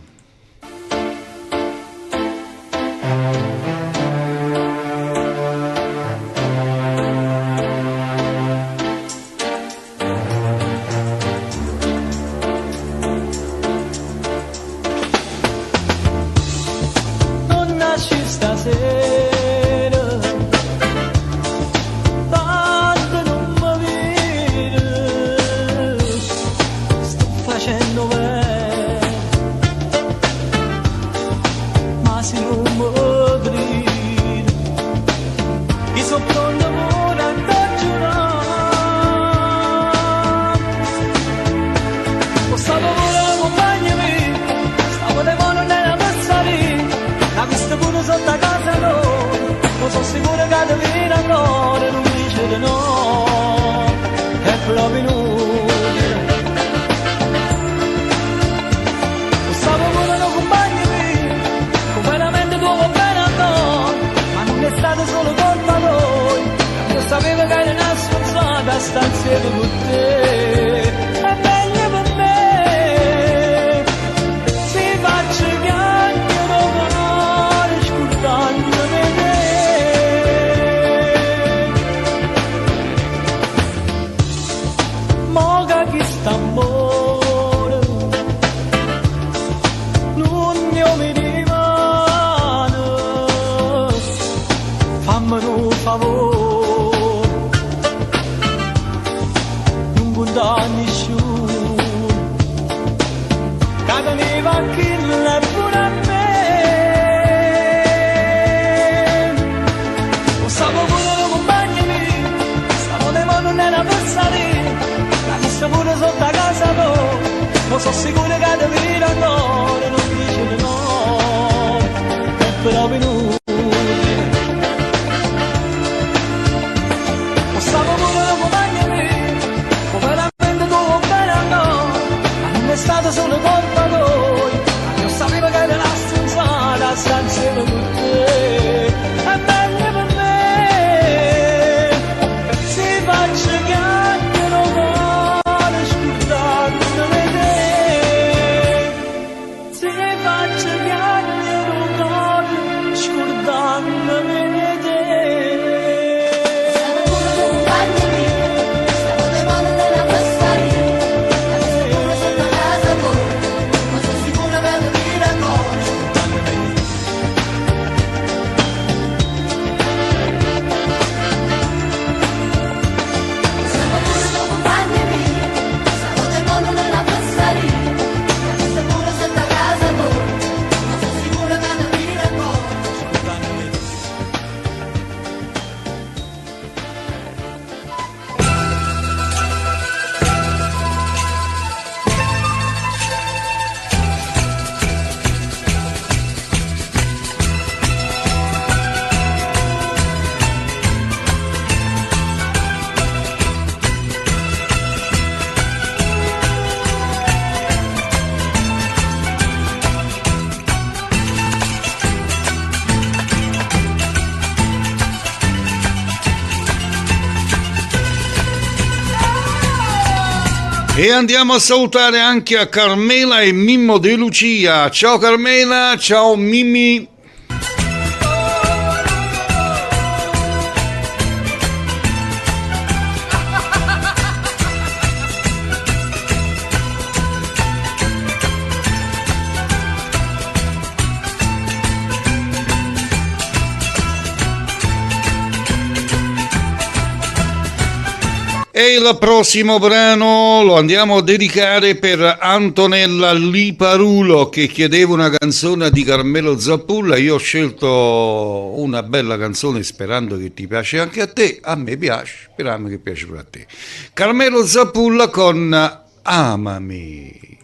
E andiamo a salutare anche a Carmela e Mimmo De Lucia. Ciao Carmela, ciao Mimmi. E il prossimo brano lo andiamo a dedicare per Antonella Liparulo, che chiedeva una canzone di Carmelo Zappulla. Io ho scelto una bella canzone sperando che ti piace anche a te. A me piace, speriamo che piace pure a te. Carmelo Zappulla con Amami.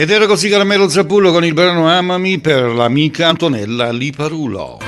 Ed era così Carmelo Zappullo con il brano Amami per l'amica Antonella Liparulo.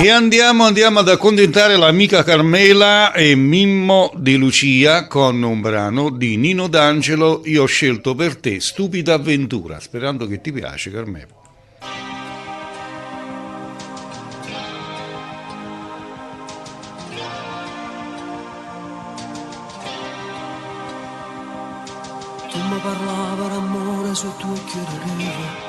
E andiamo ad accontentare l'amica Carmela e Mimmo di Lucia con un brano di Nino D'Angelo, Io ho scelto per te, Stupida avventura, sperando che ti piace, Carmela. Tu mi parlava d'amore su tuo occhi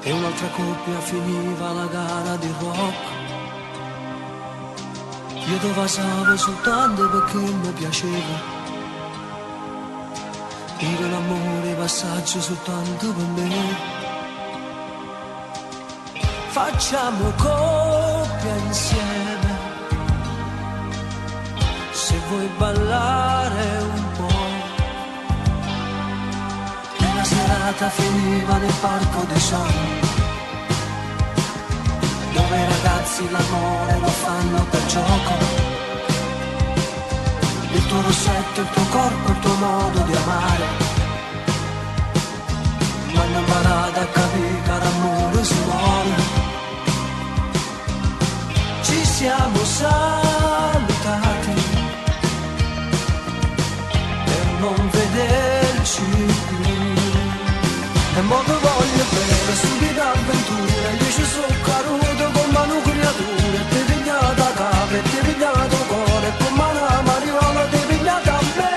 e un'altra coppia finiva la gara di rock. Io ti passavo soltanto perché mi piaceva dire l'amore passaggio soltanto per me. Facciamo coppia insieme, se vuoi ballare un po'. E la serata finiva nel parco dei sogni, dove i ragazzi l'amore lo fanno per gioco. Il tuo rossetto, il tuo corpo, il tuo modo di amare m'hanno imparato a capire che l'amore si muore. Ci siamo salutati per non vederci più, e mo che voglio bene, stupide avventure, io ci sono caduto con mano creature, ti pigliato a capo e ti pigliato cuore, e con mano a mariola ti pigliato a me,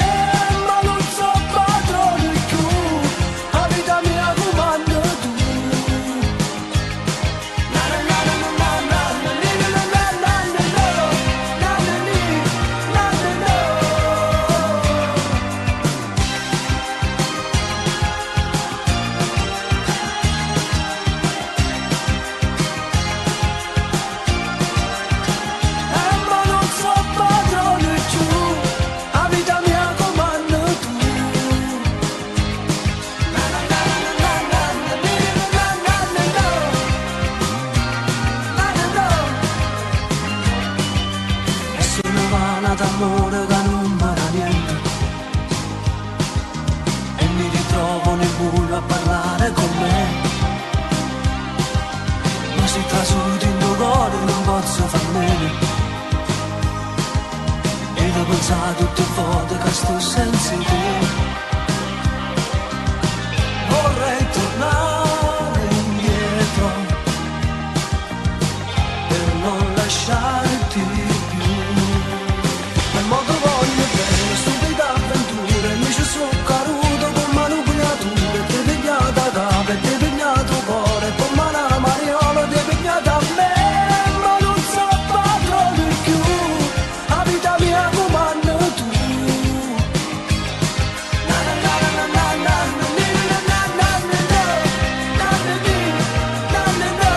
ma non so padrone più, la vita mia comando tu. D'amore che non mi dà niente, e mi ritrovo nel buio a parlare con me, ma si trasuti in tuo cuore non posso far bene, e da pensare tutte le volte che sto senza te. Vorrei tornare indietro per non lasciarti più. Modo voglio bene, stupide avventure, mi ci sono caduto con mano creature, ti pigliato a capo e ti pigliato cuore, con mano a mariola ti pigliato a me, ma non so padrone più, la vita mia comando tu. Na na na na na na na na na na na na na na na.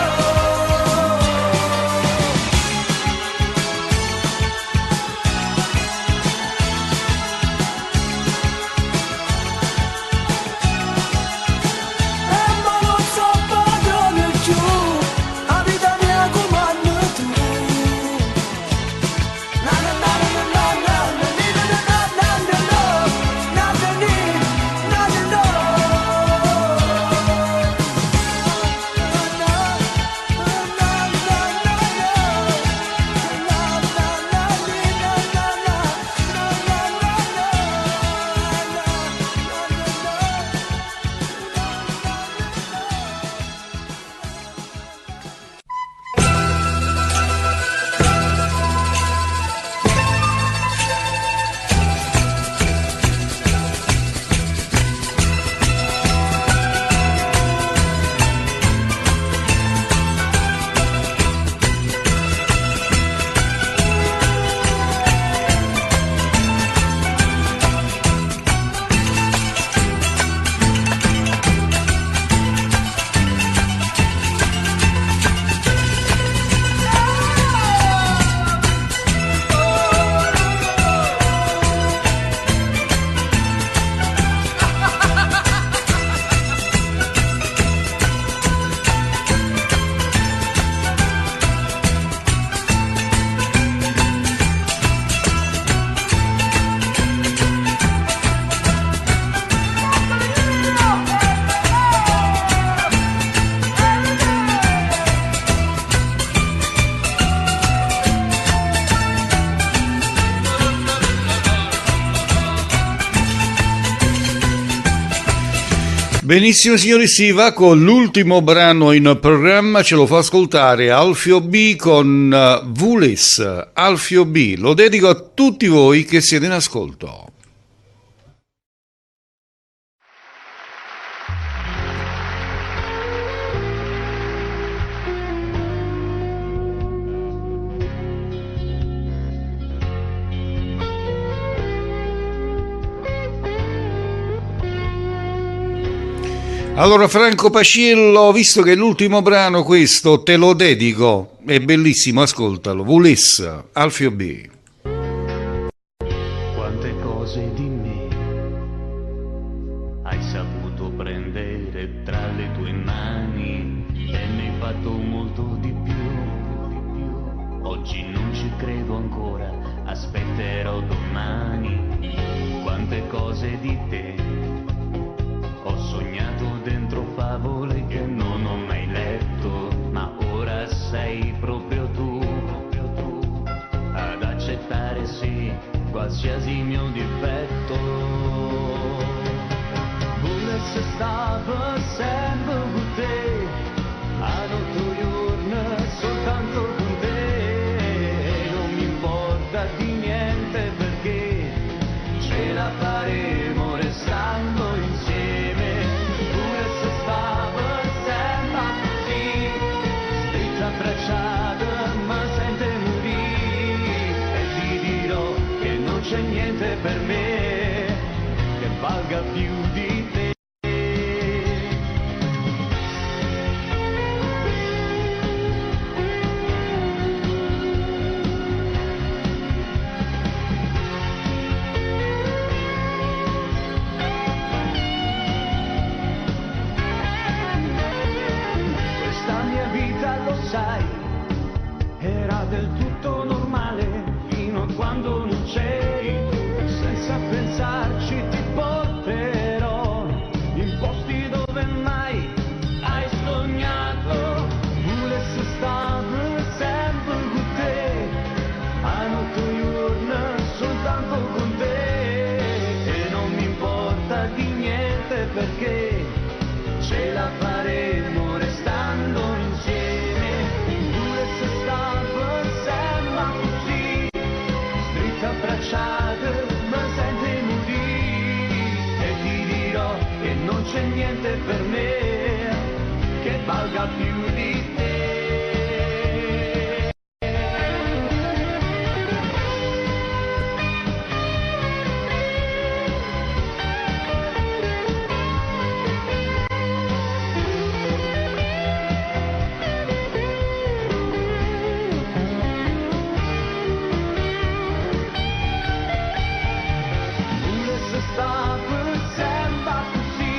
Benissimo signori, si va con l'ultimo brano in programma, ce lo fa ascoltare Alfio B con Vulis. Alfio B, lo dedico a tutti voi che siete in ascolto. Allora Franco Paciello, visto che è l'ultimo brano questo, te lo dedico, è bellissimo, ascoltalo, Vulessa, Alfio B. Quante cose di me hai saputo prendere tra le tue mani e mi hai fatto molto di più. Oggi non ci credo ancora, aspetterò domani. Quante cose di te ho sognato dentro favole che non ho mai letto, ma ora sei proprio tu ad accettare sì qualsiasi mio difetto. Volesse stare sempre con te, ad 8 giorni soltanto con te, non mi importa di niente perché ce la faremo restando insieme. Volesse stare sempre così, stretta abbracciata ma senza morire, e ti dirò che non c'è niente per me che valga più di te. Questa mia vita, lo sai, era del tutto normale fino a quando non c'eri. Senza pensarci ti porterò in posti dove mai hai sognato. Volessi stare sempre con te, a 8 giorni soltanto con te, e non mi importa di niente perché ce la faremo restando insieme. Volessi stare sempre così, strette abbracciate ma senza morire, e ti dirò che non c'è niente per me che valga più di te. Volesse stare sempre così,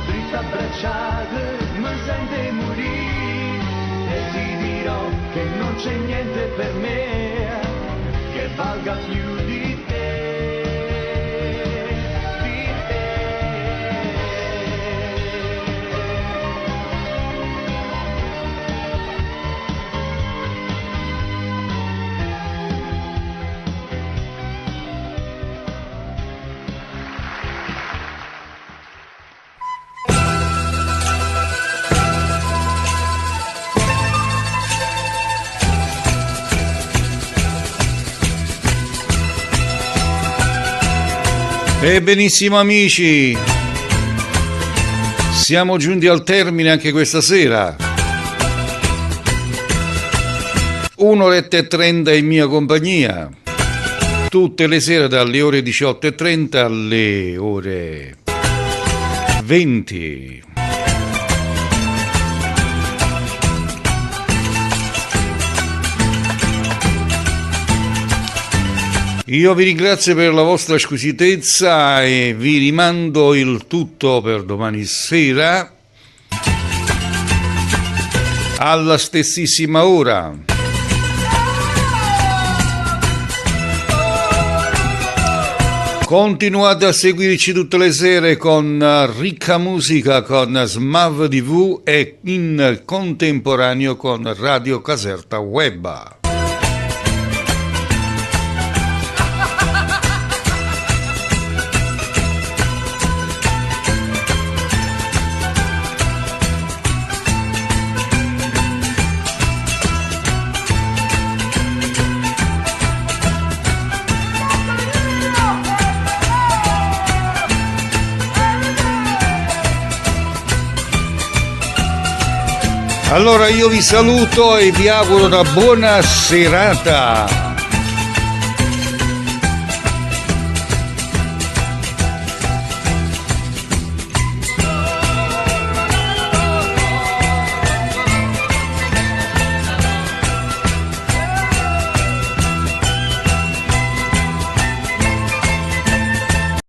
strette abbracciate ma senza morire, e ti dirò che non c'è niente per me che valga più di te. Di te. E benissimo amici, siamo giunti al termine anche questa sera. 1:30 in mia compagnia, tutte le sere dalle ore 18:30 alle ore 20. Io vi ringrazio per la vostra squisitezza e vi rimando il tutto per domani sera alla stessissima ora. Continuate a seguirci tutte le sere con ricca musica con Smav TV e in contemporaneo con Radio Caserta Web. Allora io vi saluto e vi auguro una buona serata.